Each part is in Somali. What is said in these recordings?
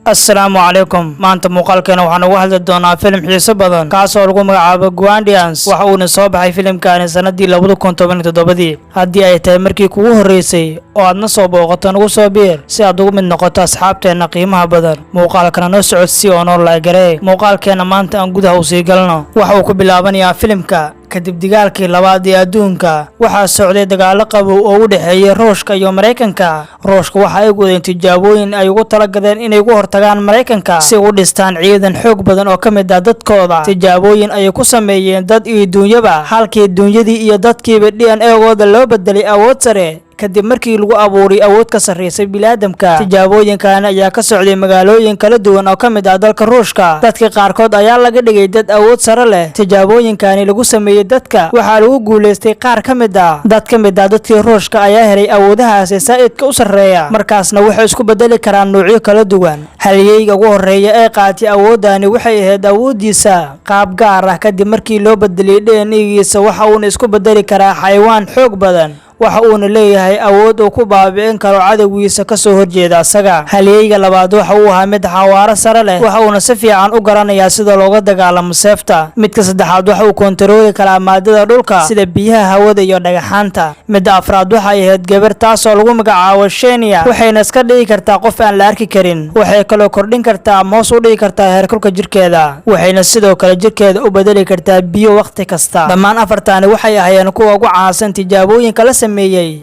السلام عليكم maanta muuqaalkeena waxaan uga hadli doonaa film xiiso badan kaas oo lagu magacaabo Guardians waxa uu soo baxay filimkaani sanadii 2017 haddii ay tahay markii kugu horeysay oo aad na soo booqato nagu soo biir si aad ugu mid noqoto asxaabteena qiimaha badan muuqaalkana noo socodsii oo noo laagaree muuqaalkeena maanta aan gudaha u sii galno waxa uu ku bilaabanayaa filimka kadib dagaalkii labaad ee adduunka waxaa socday dagaalo qabow oo u dhaxeeyay Ruushka iyo Mareykanka Ruushka waxa ay wadeen tijaabooyin ay ugu talagadeen inay ugu hortagaan Mareykanka si u dhistaan ciidan xoog badan oo kamid ah dadkooda tijaabooyin ay ku sameeyeen dad iyo duunyaba halkii duunyadii iyo dadkiiba DNA-gooda loo bedelay awood sare kadib markii lagu abuuray awood ka sareysay bini'aadamka tijaabooyinkan ayaa ka socday magaalooyin kala duwan oo kamid ah dalka Ruushka dadka qaarkood ayaa laga dhigay dad awood sare leh tijaabooyinkan lagu sameeyay dadka waxa lagu guuleystay qaar kamid ah dadkii Ruushka ayaa helay awoodahaas saaidka u sareeya markaasna waxay isku bedeli karaan noocyo kala duwan halyeyga ugu horeeya ee qaatay awoodani waxay ahayd awoodiisa qaab gaar ah kadib markii loo bedelay DNA-giisa waxa uu isku bedeli karaa xayawaan xoog badan waxa uu leeyahay awood uu ku baabi'in karo cadawgiisa ka soo horjeeda asaga halyeyga labaad waxa uu ahaa mid xawaare sare leh waxa uu si fiican u garanayaa sida looga dagaalamo seefta midka saddexaad waxa uu kontarooli karaa maadada dhulka sida biyaha hawada iyo dhagaxaanta midda afraad waxa ay ahayd gabar taas oo lagu magacaabo Shania waxayna iska dhigi kartaa qof aan la arki karin waxay kaloo kordhin kartaa ama hoos u dhigi kartaa heerkulka jirkeeda waxayna sidoo kale jirkeeda u bedeli kartaa biyo waqti kasta dhammaan afartaani waxay ahaayeen kuwa ugu caansan tijaabooyinka la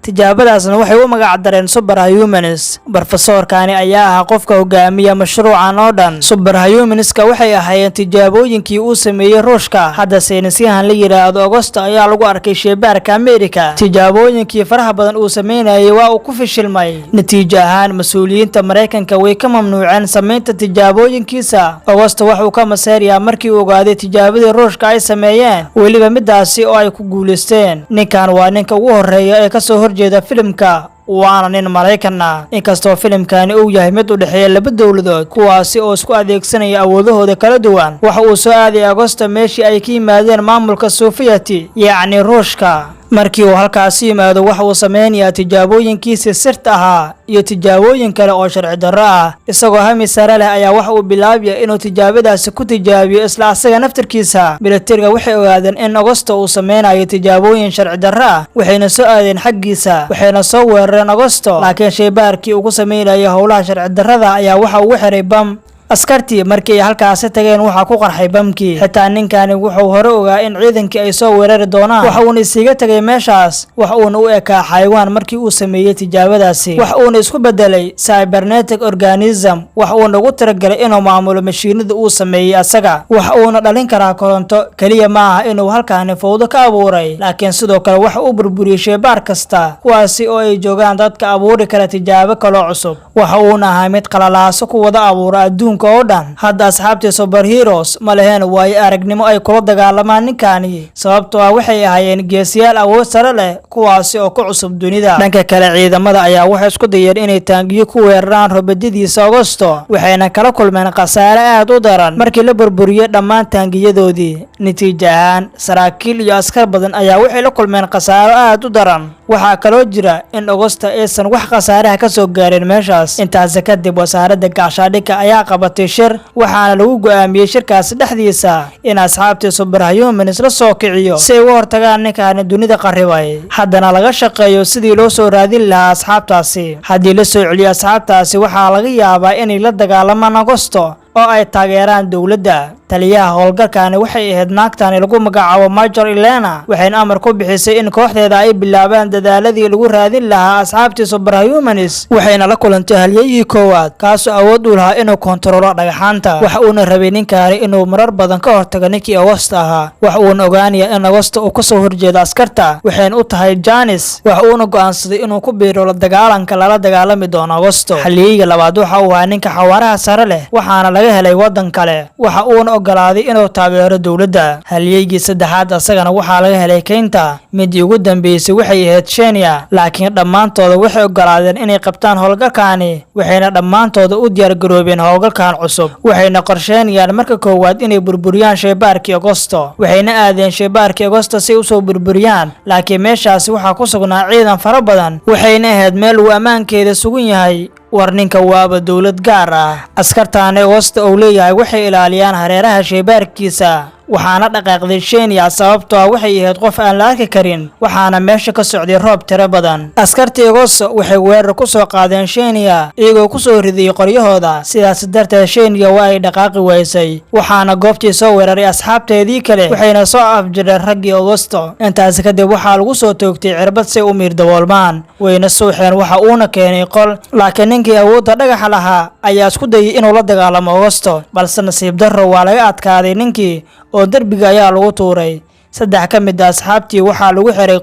tijaabadaasna waxay u magac dareen superhumans professorkani ayaa ahaa qofka hogaamiya mashruucan oo dhan superhumanska waxay ahaayeen tijaabooyinkii uu sameeyay Ruushka hadda saynisyahan la yiraahdo Augusto ayaa lagu arkay sheybaarka America tijaabooyinkii faraha badan uu sameeyay waa uu ku fashilmay natiijo ahaan mas'uuliyiinta Mareykanka way ka mamnuuceen sameynta tijaabooyinkiisa Augusto waxa uu ka maseeriyaa markii uu ogaaday tijaabadii Ruushka ay sameeyeen waliba midaasi oo ay ku guuleysteen ninkan waa ninka ugu horeeya ee ka soo horjeeda filimka waana nin Mareykan ah inkastoo filimkani uu yahay mid u dhaxeeya laba dawladood kuwaasi oo isku adeegsanaya awoodahooda kala duwan waxa uu soo aaday Augusto meeshii ay ka yimaadeen maamulka Sovieti yacni Ruushka markii uu halkaas yimaado waxa uu sameeyay tijaabooyinkiisa sirta ahaa iyo tijaabooyin kale oo sharci darro ah isagoo hami sare leh ayaa waxa uu bilaabay inuu tijaabadaasi ku tijaabiyo isla asaga naftirkiisa militariga waxay ogaadeen in Augusto uu sameeyo tijaabooyin sharci darro ah waxayna soo aadeen xaggiisa waxayna soo weerareen Augusto laakiin sheybaarkii uu ku sameeyay howlaha sharci darrada ayaa waxa uu xiray bam askartii markii ay halkaas tageen waxa ku qarxay bamkii xitaa ninkani wuxuu hore ogaa in ciidankii ay soo weerari doonaan waxa uu isiga tagay meeshaas waxa uu u ekaa xayawaan markii uu sameeyay tijaabadaasi waxa uu isku bedelay cybernetic organism waxa uu ugu talagalay inuu maamulo mashiinada uu sameeyay asaga waxa uu dhalin karaa koronto kaliya ma aha inuu halkaan fowdo ka abuuray laakiin sidoo kale waxa uu burburiyay sheybaar kasta kuwaasi oo ay joogaan dadka abuuri kara tijaabo kale cusub waxa uu ahaa mid qalalaaso ku wada abuura adduunka oo dhan hadda asxaabtii superheroes ma leheen way aragnimo ay kula dagaalamaan ninkani sababtoo ah waxay ahaayeen geesiyaal awood sare leh kuwaasi oo ku cusub dunida dhanka kale ciidamada ayaa waxay isku dayeen inay taangiyo ku weeraraan robadiisa Augusto waxayna kala kulmeen khasaare aad u daran markii la burburiyay dhammaan taangiyadoodii natiijo ahaan saraakiil iyo askar badan ayaa waxay la kulmeen khasaaro aad u daran waxa kaloo jira in Augusto aysan wax khasaare ka soo gaarin meeshaas intaas kadib wasaaradda gaashaandhigga ayaa qabatay shir waxaana lagu go'aamiyay shirkaas dhexdiisa in asxaabtii superhumans la soo kiciyo si ay u hortagaan ninkan dunida qarribay haddana laga shaqeeyo sidii loo soo raadin lahaa asxaabtaasi haddii la soo celiyo asxaabtaasi waxaa laga yaabaa inay la dagaalamaan Augusto oo ay taageeraan dawladda taliyaha howlgalkaani waxay ahayd naagtani lagu magacaabo Major Elena waxayna amar ku bixisay in kooxdeeda ay bilaabaan dadaaladii lagu raadin lahaa asxaabtii superhumans waxayna la kulantay halyeyii koowaad kaas oo awood u lahaa inuu kontaroolo dhagaxaanta waxa uu rabay ninkaani inuu marar badan ka hortago ninkii Augusto ahaa waxa uu ogaanaya in Augusto uu ka soo horjeedo askarta waxayna u tahay Janice waxa uu go'aansaday inuu ku biiro la dagaalanka lala dagaalami doono Augusto halyeyga labaad waxa uu ahaa ninka xawaaraha sare leh waxaana laga helay wadan kale waxa uu ogolaaday inuu taageero dawladda halyeygii saddexaad asagana waxa laga helay keynta mid ugu dambeysay waxay ahayd Shania laakiin dhamaantooda waxay ogolaadeen inay qabtaan howlgalkaani waxayna dhamaantooda u diyaar garoobeen howlgalkan cusub waxayna qorsheynayaan marka koowaad inay burburiyaan sheybaarkii Augusto waxayna aadeen sheybaarkii Augusto si uu soo burburiyaan laakiin meeshaas waxa ku sugnaa ciidan fara badan waxayna ahayd meel uu amaankeeda sugan yahay war ninka waaba dawlad gaar ah. askartaan Agosto uu leeyahay waxay ilaaliyaan hareeraha shaybaarkiisa waxaana dhaqaaqday Shania sababtoo ah waxay ahayd qof aan la arki karin waxaana meesha ka socday roob tiro badan. askartii Agosto waxay weerar ku soo qaadeen Shania iyagoo ku soo riday qoryahooda sidaas darteed Shania waa ay dhaqaaqi waysay waxaana goobtii soo weeraray asxaabteedii kale waxayna soo afjireen raggii Agosto. intaas kadib waxaa lagu soo toogtay cirbad si u miir daboolmaan wayna suuxeen waxa uuna keenay qol laakiin ninkii awoodda dhagaxa lahaa ayaa isku dayay inuu la dagaalamo Agosto balse nasiib darro waa laga adkaaday ninkii oo darbiga ayaa lagu tuuray. 3 ka mid ah asxaabtii waxaa lagu xiray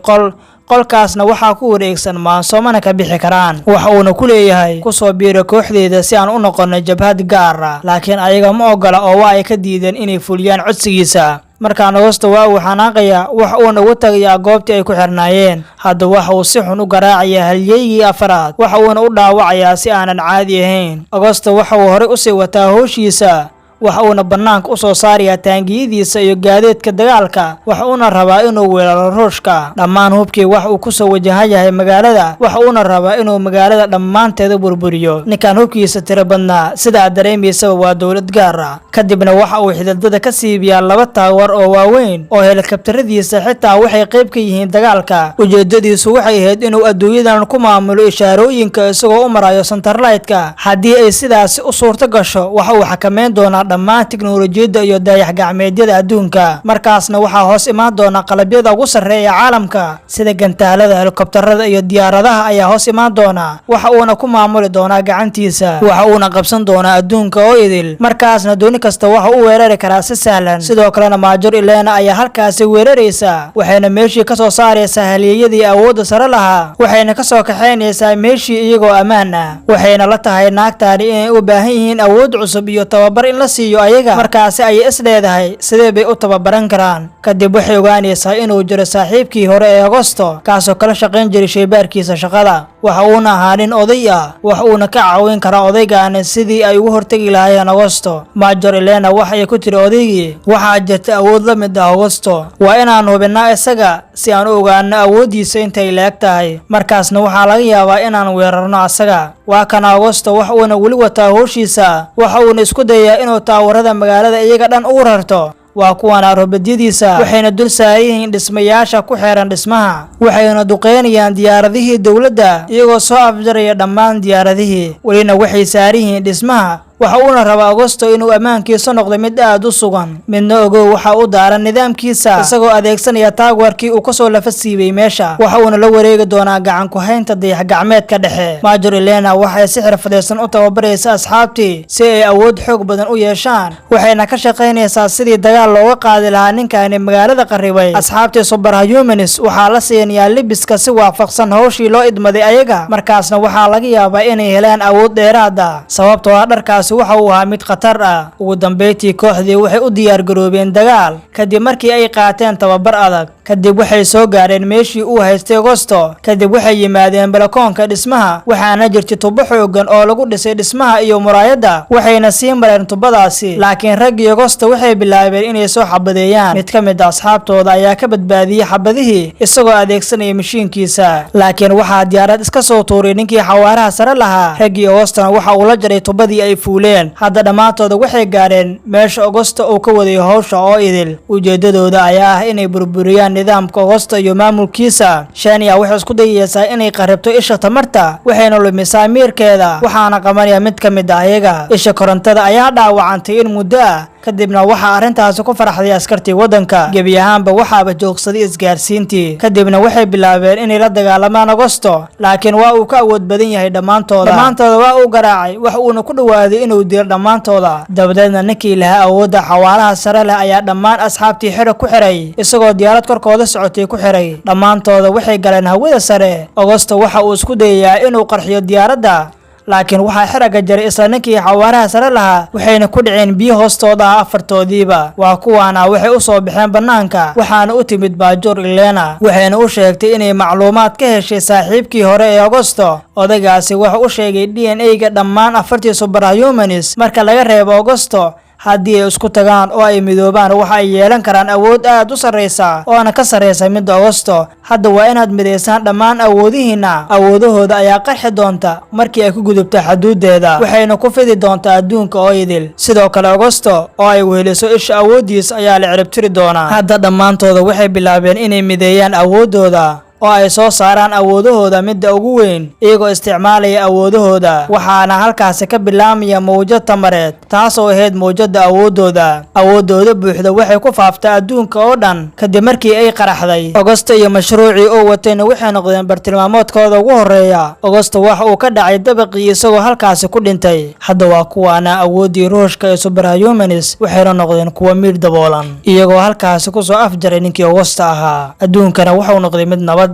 qolkaasna waxaa ku wareegsan maansoomana ka bixi karaan waxa uuna ku leeyahay ku soo biiro kooxdeeda si aan u noqono jabhad gaar ah laakiin ayaga ma ogola oo waa ay ka diideen inay fuliyaan codsigiisa. markaan Agosto waa uu xanaaqaya wax uuna ugu tagayaa goobtii ay ku xirnaayeen hadda waxa uu si xun u garaacaya halyeeyii afraad waxa uuna u dhaawacayaa si aanan caadi ahayn. Agosto waxa uu hore u sii wataa howshiisa waxa uuna banaanka u soo saarayaa taangiyadiisa iyo gaadiidka dagaalka waxa uuna rabaa inuu weeraro Ruushka dhammaan hubkii wax uu ku soo wajahayaa magaalada waxa uuna rabaa inuu magaalada dhammaanteeda burburiyo. ninkan hubkiisa tiro badnaa sida dareemaysa waa dawlad gaar ah kadibna waxa uu xididada ka siibiyaa 2 taawar oo waaweyn oo helikabtaradiisa xitaa waxay qayb ka yihiin dagaalka. ujeedadiisu waxay ahayd inuu adduunyadan ku maamulo ishaarooyinka isagoo u marayo satellite-ka haddii ay sidaas u suurto gasho waxa uu xakameyn doonaa dhammaan tiknoolajiyada iyo dayax gacmeedyada adduunka markaasna waxaa hoos imaan doona qalabyada ugu sarreeya caalamka sida gantaalada helikobtarada iyo diyaaradaha ayaa hoos imaan doona waxa uuna ku maamuli doonaa gacantiisa waxa uuna qabsan doonaa adduunka oo idil markaasna dooni kasta waxa uu weerari karaa si sahlan. sidoo kalena Major Elena ayaa halkaasi weeraraysa waxayna meeshii ka soo saaraysaa halyeeyadii awoodda sare lahaa waxayna ka soo kaxaynaysaa meeshii iyagoo ammaan ah waxayna la tahay naagtaani inay u baahan yihiin awood cusub iyo tababar in la siiyo ayaga markaasi ay isleedahay sidee bay u tababaran karaan. kadib waxay ogaanaysaa inuu jiro saaxiibkii hore ee Agosto kaasoo kala shaqayn jiray shaybaarkiisa shaqada waxa uuna ahaa nin oday ah wax uuna ka caawin karaa odaygaana sidii ay ugu hortagi lahaayeen Agosto. Major Elena waxay ku tiri odaygii waxaa jirta awood la mid ah Agosto waa inaan hubinaa isaga si aan u ogaano awoodiisa intay leeg tahay markaasna waxaa laga yaabaa inaan weerarno asaga. waa kana Agosto wax uuna wali wataa howshiisa waxa uuna isku dayaa inuu taawarada magaalada iyaga dhan u rarto waa kuwana robodyadiisa waxayna dul saaran dhismayaasha ku xeeran dhismaha waxayna duqeynayaan diyaaradihii dawladda iyagoo soo afjaraya dhammaan diyaaradihii walina waxay saaran dhismaha waxa uuna rabaa Agosto inuu ammaankiisa noqdo mid aad u sugan midna ogow waxa uu daaran nidaamkiisa isagoo adeegsanaya taageerkii uu ka soo lafasiibay meesha waxa uuna la wareegi doonaa gacan ku haynta dayax gacmeedka dhexe. Major Elena waxay si xirfadeysan u tababaraysaa asxaabtii si ay awood xoog badan u yeeshaan waxayna ka shaqaynaysaa sidii dagaal looga qaadi lahaa ninkan magaalada qarribay. asxaabtii Superhumans waxaa la siinayaa libiska si waafaqsan howshii loo idmaday ayaga markaasna waxaa laga yaabaa inay helaan awood dheeraad ah sababtoo ah dharkaas waxa uu ahaa mid khatar ah. ugu dambeyntii kooxdii waxay u diyaar garoobeen dagaal kadib markii ay qaateen tababar adag kadib waxay soo gaareen meeshii uu haystay Agosto kadib waxay yimaadeen balakoonka dhismaha waxaana jirtay tubo xoogan oo lagu dhisay dhismaha iyo muraayada waxayna sii mareen tubadaasi laakiin raggii Agosto waxay bilaabeen inay soo xabadeeyaan. mid ka mid ah asxaabtooda ayaa ka badbaadiyay xabadihii isagoo adeegsanaya mashiinkiisa laakiin waxaa diyaarad iska soo tuuray ninkii xawaaraha sare lahaa raggii Agosto waxa uu la jaray tubadii ay fuuleen hadda dhamaantooda waxay gaareen meesha Agosto uu ka waday howsha oo idil ujeedadooda ayaa ah inay burburiyaan nidaamka Agosto iyo maamulkiisa. Shania waxay isku dayaysaa inay qaribto isha tamarta waxayna lumisaa miirkeeda waxaana qabanaya mid ka mid ah ayaga. isha korontada ayaa dhaawacantay in muddo ah kadibna waxa arintaas ku faraxday askartii wadanka gebi ahaanba waxaaba joogsaday isgaarsiintii kadibna waxay bilaabeen inay la dagaalamaan Agosto laakiin waa uu ka awood badan yahay dhammaantooda waa uu garaacay wax uuna ku dhawaaday inuu dilo dhammaantooda. dabadeedna ninkii lahaa awoodda xawaaraha sare leh ayaa dhammaan asxaabtii xiro ku xiray isagoo diyaarad korkooda socotay ku xiray dhammaantooda waxay galeen hawada sare. Agosto waxa uu isku dayayaa inuu qarxiyo diyaaradda laakiin waxaa xiraga jaray isla ninkii xawaaraha sare lahaa waxayna ku dhiceen biyo hoostooda afartoodiiba. waa kuwaana waxay u soo baxeen banaanka waxaana u timid Major Elena waxayna u sheegtay inay macluumaad ka heshay saaxiibkii hore ee Agosto. odaygaasi waxa uu sheegay DNA-ga dhammaan 4 Superhumans marka laga reebo Agosto haddii ay isku tagaan oo ay midoobaan waxa ay yeelan karaan awood aad u sarreysa oo aan ka sarreysa midda Augusto. Hadda waa inaad mideysaan dhammaan awoodihiina. Awoodahooda ayaa qarxi doonta markii ay ku gudubto xuduudeeda, waxayna ku fidi doontaa adduunka oo idil. Sidoo kale Augusto oo ay weheliso isha awoodiis ayaa la cirib tiri doonaa. Hadda dhammaantooda waxay bilaabeen inay mideeyaan awoodooda oo ay soo saaraan awoodahooda midda ugu weyn iyagoo isticmaalaya awoodahooda. Waxaana halkaasi ka bilaabmaya mowjad tamareed taasoo ahayd mowjada awoodooda. Awoodooda buuxda waxay ku faaftay adduunka oo dhan kadib markii ay qaraxday. Augusto iyo mashruucii oo watayna waxay noqdeen bartilmaamoodkooda ugu horeeya. Augusto waxa uu ka dhacay dabaqii isagoo halkaasi ku dhintay. Hadda waa kuwaana awoodii ruushka ee superhumans waxayna noqdeen kuwa miir daboolan iyagoo halkaasi ku soo afjaray ninkii Augusto ahaa. Adduunkana wuxuu noqday mid nabad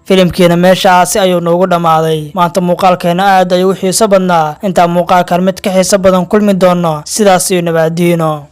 filimkiina meeshaasi ayuu noogu dhamaaday. maanta muuqaalkeena aad ayuu u xiiso badnaa. inta muuqaalkan mid ka xiiso badan kulmi doono sidaas iyo nabadiino.